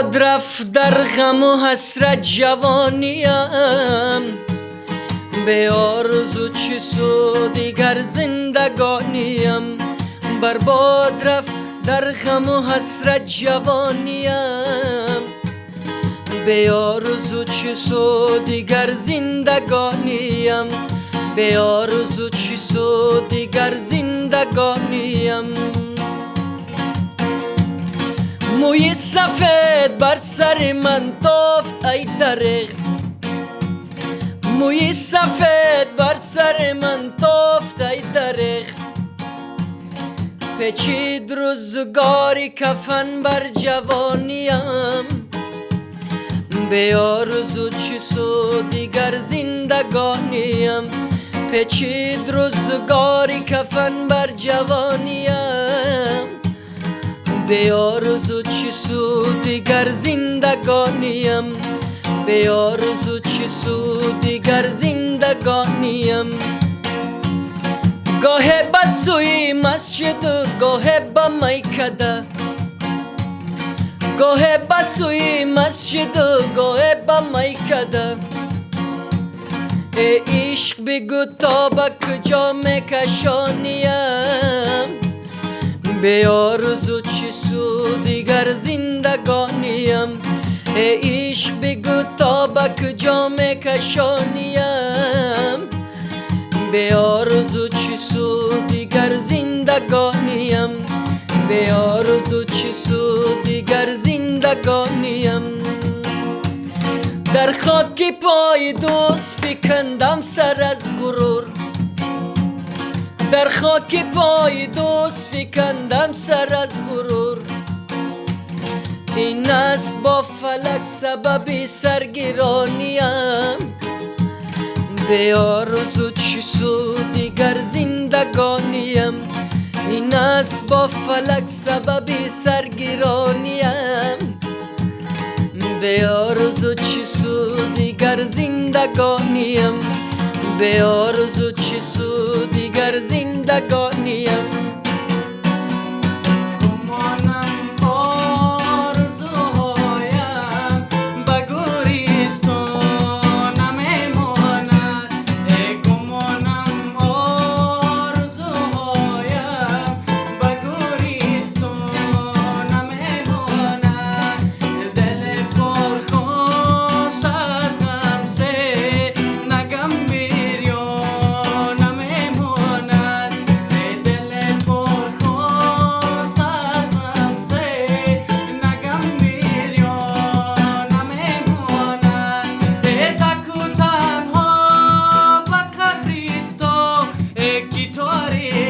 باد رفت در غم و حسرت جوانیم، به آرزو چی سود دیگر زندگانیم. برباد رفت در غم و حسرت جوانیم، به آرزو چی سود دیگر زندگانیم، به آرزو چی سود دیگر زندگانیم. موی سفید بر سر من تافت ای درخت، موی سفید بر سر من تافت ای درخت. پیچید روزگاری کفن بر جوانیم، به آرزو چی سود دیگر زندگانیم. پیچید روزگاری کفن بر جوانیم، به آرزو چی سود دیگر زندگانیم، به آرزو چی سود دیگر زندگانیم. گاه به سوی مسجد و گاه به میکده، گاه به سوی مسجد و گاه به میکده. ای عشق بگو تا به کجا میکشانیم، به آرزو چی سود دیگر زندگانیم. ای عشق بگو تا به کجا میکشانیم، به آرزو چی سود دیگر زندگانیم، به آرزو چی سود دیگر زندگانیم. در خاک پای دوست فکندم سر از غرور، در خاک پای دوست فکندم سر از غرور. این است با فلک سبب سرگرانیم، به آرزو چی سود دیگر زندگانیم. این است با فلک سبب سرگرانیم، به آرزو چی سود دیگر زندگانیم، به آرزو چی سود دیگر زندگانیم. Kitore